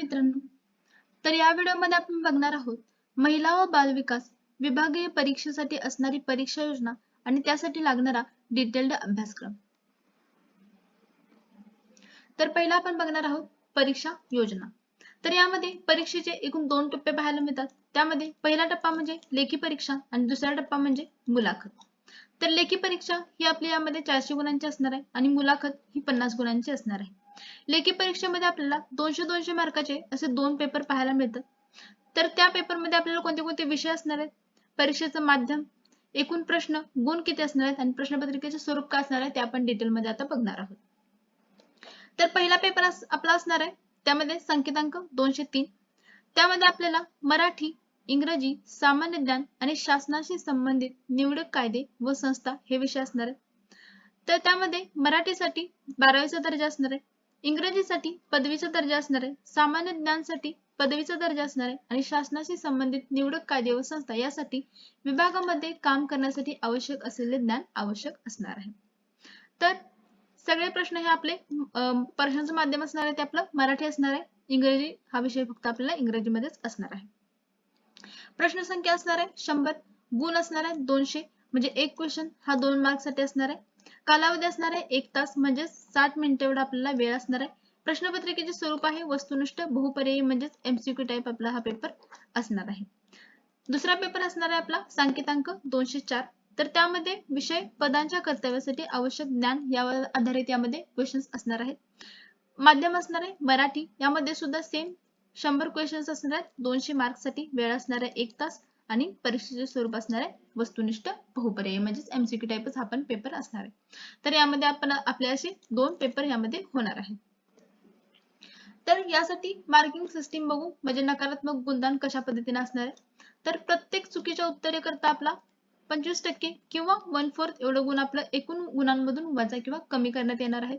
मित्रांनो, तर या व्हिडिओमध्ये आपण बघणार आहोत महिला व बालविकास विभागीय परीक्षेसाठी असणारी परीक्षा योजना आणि त्यासाठी लागणारा डिटेल्ड अभ्यासक्रम. तर पहिला आपण बघणार आहोत परीक्षा योजना. तर यामध्ये परीक्षेचे एकूण 2 टप्पे पाहायला मिळतात. त्यामध्ये पहिला टप्पा म्हणजे लेखी परीक्षा आणि दुसरा टप्पा म्हणजे मुलाखत. तर लेखी परीक्षा ही आपली यामध्ये 400 गुणांची असणार आहे आणि मुलाखत ही 50 गुणांची असणार आहे. लेखी परीक्षेमध्ये आपल्याला 200-200 मार्काचे असे 2 पेपर पाहायला मिळतात. तर त्या पेपरमध्ये आपल्याला कोणते कोणते विषय असणार आहेत, परीक्षेचं माध्यम, एकूण प्रश्न, गुण किती असणार आहेत आणि प्रश्नपत्रिकेचे स्वरूप काय असणार आहे ते आपण डिटेलमध्ये आता बघणार आहोत. तर पहिला पेपर आपला असणार आहे त्यामध्ये संकेतांक 203. त्यामध्ये आपल्याला मराठी, इंग्रजी, सामान्य ज्ञान आणि शासनाशी संबंधित निवडक कायदे व संस्था हे विषय असणार आहेत. तर त्यामध्ये मराठीसाठी 12वीचा दर्जा असणार आहे, इंग्रजीसाठी पदवीचा दर्जा असणार आहे, सामान्य ज्ञानसाठी पदवीचा दर्जा असणार आहे आणि शासनाशी संबंधित निवडक कायदे व संस्था यासाठी विभागामध्ये काम करण्यासाठी आवश्यक असलेले ज्ञान आवश्यक असणार आहे. तर सगळे प्रश्न हे आपले प्रश्नांचं माध्यम असणार आहे ते आपलं मराठी असणार आहे, इंग्रजी हा विषय फक्त आपल्याला इंग्रजीमध्येच असणार आहे. प्रश्न संख्या असणार आहे 100, गुण असणार आहे 200 म्हणजे एक क्वेश्चन हा 2 मार्क्ससाठी असणार आहे. कालावधी असणार आहे 1 तास म्हणजे 60 मिनिटे एवढा आपल्याला वेळ असणार आहे. प्रश्नपत्रिकेचे स्वरूप आहे वस्तुनिष्ठ बहुपर्यायी म्हणजे MCQ टाइप आपला हा पेपर असणार आहे. दुसरा पेपर असणार आहे आपला संकेतांक 204. तर त्यामध्ये विषय पदांच्या कर्तव्यासाठी आवश्यक ज्ञान यावर आधारित यामध्ये क्वेश्चन्स असणार आहेत. माध्यम असणार आहे मराठी, यामध्ये सुद्धा सेम 100 क्वेश्चन्स असणार आहेत, 200 मार्क्ससाठी वेळ असणार आहे 1 तास आणि परीक्षेचे स्वरूप असणार आहे वस्तुनिष्ठ बहुपर्यायी म्हणजे MCQ टाइपच हा पण पेपर असणार आहे. तर यामध्ये आपण आपले असे 2 पेपर यामध्ये होणार आहेत. तर यासाठी मार्किंग सिस्टीम बघू म्हणजे नकारात्मक गुणदान कशा पद्धतीने असणार आहे. तर प्रत्येक चुकीच्या उत्तरेकरता आपला 25% किंवा 1/4 एवढं गुण आपलं एकूण गुणांमधून वजा किंवा कमी करण्यात येणार आहे.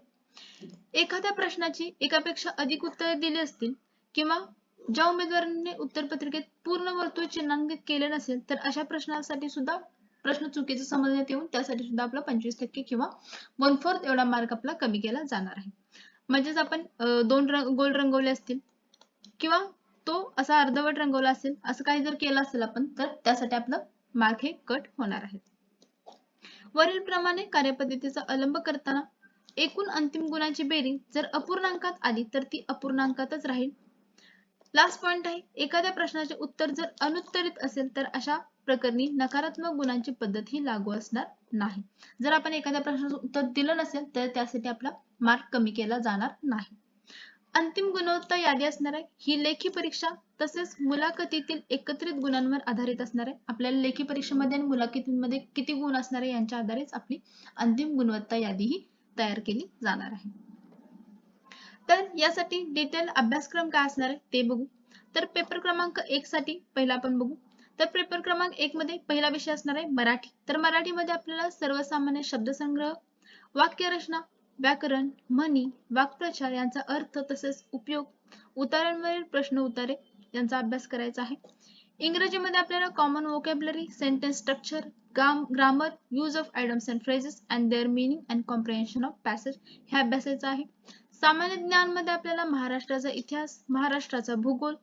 एखाद्या प्रश्नाची एकापेक्षा अधिक उत्तरे दिली असतील किंवा ज्या उमेदवारांनी उत्तरपत्रिकेत पूर्ण वर्तुळ चिन्हांकित केले नसेल तर अशा प्रश्नासाठी सुद्धा प्रश्न चुकीचा समजण्यात येऊन त्यासाठी सुद्धा आपला 25% किंवा 1/4 एवढा मार्क आपला कमी केला जाणार आहे. म्हणजेच आपण 2 गोल रंगवले असतील किंवा तो असा अर्धवट रंगवला असेल असं काही जर केलं असेल आपण तर त्यासाठी आपलं मार्क हे कट होणार आहे. वरील प्रमाणे कार्यपद्धतीचा अवलंब करताना एकूण अंतिम गुणांची बेरीज जर अपूर्णांकात आली तर ती अपूर्णांकातच राहील. लास्ट पॉइंट आहे एखाद्या प्रश्नाचे उत्तर जर अनुत्तरित असेल तर अशा प्रकरणी नकारात्मक गुणांची पद्धत ही लागू असणार नाही. जर आपण एखाद्या प्रश्नाचं उत्तर दिलं नसेल तर त्यासाठी आपला मार्क कमी केला जाणार नाही. अंतिम गुणवत्ता यादी असणार आहे ही लेखी परीक्षा तसेच मुलाखतीतील एकत्रित गुणांवर आधारित असणार आहे. आपल्याला लेखी परीक्षेमध्ये आणि मुलाखतीमध्ये किती गुण असणार आहे यांच्या आधारेच आपली अंतिम गुणवत्ता यादी ही तयार केली जाणार आहे. तर यासाठी डिटेल अभ्यासक्रम काय असणार आहे ते बघू. तर पेपर क्रमांक 1 साठी पहिला आपण बघू. तर पेपर क्रमांक 1 मध्ये पहिला विषय असणार आहे मराठी. तर मराठीमध्ये आपल्याला सर्वसामान्य शब्दसंग्रह, वाक्यरचना, व्याकरण, म्हणी, वाक्प्रचार यांचा अर्थ तसेच उपयोग, उतारांवरील प्रश्न उत्तरे यांचा अभ्यास करायचा आहे. इंग्रजीमध्ये आपल्याला common vocabulary, sentence structure, grammar, use of idioms and phrases and their meaning and comprehension of passage हे अभ्यासायचं आहे. सामान्य ज्ञानमध्ये आपल्याला महाराष्ट्राचा इतिहास, महाराष्ट्राचा भूगोल,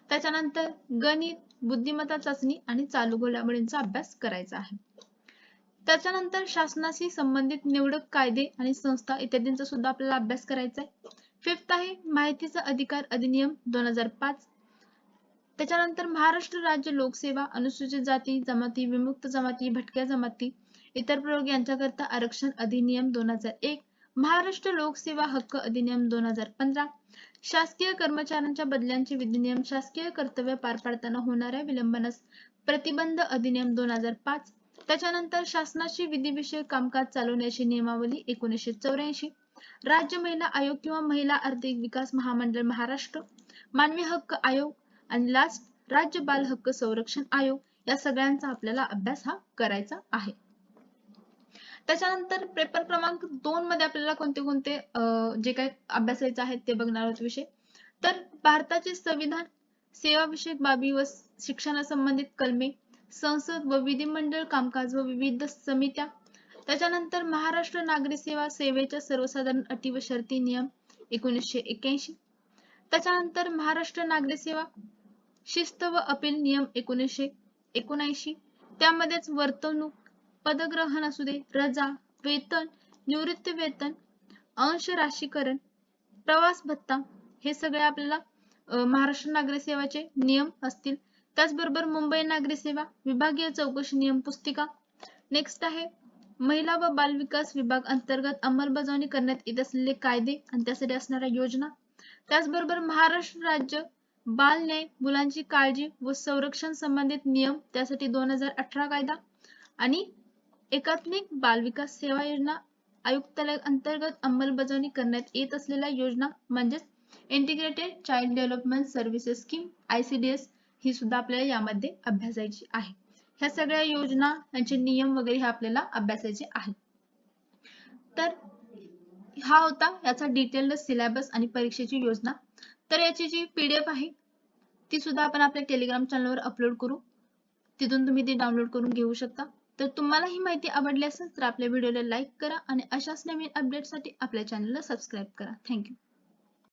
त्याच्यानंतर गणित, बुद्धिमत्ता चाचणी आणि चालू घडामोडींचा अभ्यास करायचा आहे. त्याच्यानंतर शासनाशी संबंधित निवडक कायदे आणि संस्था इत्यादींचा सुद्धा आपल्याला अभ्यास करायचा आहे. 5th आहे माहितीचा अधिकार अधिनियम 2005. त्याच्यानंतर महाराष्ट्र राज्य लोकसेवा, अनुसूचित जाती, जमाती, विमुक्त जमाती, भटक्या जमाती, इतर प्रयोग यांच्याकरता आरक्षण अधिनियम 2001, महाराष्ट्र लोकसेवा हक्क अधिनियम 2015, शासकीय कर्मचाऱ्यांच्या बदल्यांचे विधिनियम, शासकीय कर्तव्य पार पाडताना होणाऱ्या विलंबनास प्रतिबंध अधिनियम 2005, त्याच्यानंतर शासनाची विधिविषयक कामकाज चालवण्याची नियमावली 1984, राज्य महिला आयोग किंवा महिला आर्थिक विकास महामंडळ महाराष्ट्र, मानवी हक्क आयोग आणि लास्ट राज्य बाल हक्क संरक्षण आयोग या सगळ्यांचा आपल्याला अभ्यास हा करायचा आहे. त्याच्यानंतर पेपर क्रमांक 2 मध्ये आपल्याला कोणते कोणते जे काही अभ्यासायचे आहेत ते बघणार आहोत विषय. तर भारताचे संविधान, सेवाविषयक बाबी व शिक्षणासंबंधित कलमे, संसद व विधिमंडळ कामकाज व विविध समित्या, त्याच्यानंतर महाराष्ट्र नागरी सेवा सेवेच्या सर्वसाधारण अटी व शर्ती नियम 1981, त्याच्यानंतर महाराष्ट्र नागरी सेवा शिस्त व अपील नियम 1979, त्यामध्येच वर्तवणूक, पदग्रहण असू दे, रजा, वेतन, निवृत्ती वेतन, अंश राशीकरण, प्रवास भत्ता हे सगळे आपल्याला महाराष्ट्र नागरी सेवाचे नियम असतील. त्याचबरोबर मुंबई नागरी सेवा विभागीय चौकशी नियम पुस्तिका. नेक्स्ट आहे महिला व बाल विकास विभाग अंतर्गत अंमलबजावणी करण्यात येत असलेले कायदे आणि त्यासाठी असणाऱ्या योजना. त्याचबरोबर महाराष्ट्र राज्य बाल न्याय, मुलांची काळजी व संरक्षण संबंधित नियम, त्यासाठी 2018 कायदा आणि एकात्मिक बाल विकास सेवा योजना आयुक्तालय अंतर्गत अंमलबजावणी करण्यात येत असलेल्या योजना म्हणजेच integrated child development services scheme ICDS ही सुद्धा आपल्याला यामध्ये अभ्यासायची आहे. ह्या सगळ्या योजना, त्यांचे नियम वगैरे हे आपल्याला अभ्यासायचे आहेत. तर हा होता याचा डिटेल्ड सिलेबस आणि परीक्षेची योजना. तर याची जी PDF आहे ती सुद्धा आपण आपल्या टेलिग्राम चॅनलवर अपलोड करू. तिथून तुम्ही ती डाउनलोड करून घेऊ शकता. तर तुम्हाला ही माहिती आवडली असेल तर आपल्या व्हिडिओला लाईक करा आणि अशाच नवीन अपडेटसाठी आपल्या चॅनलला सबस्क्राईब करा. थँक्यू.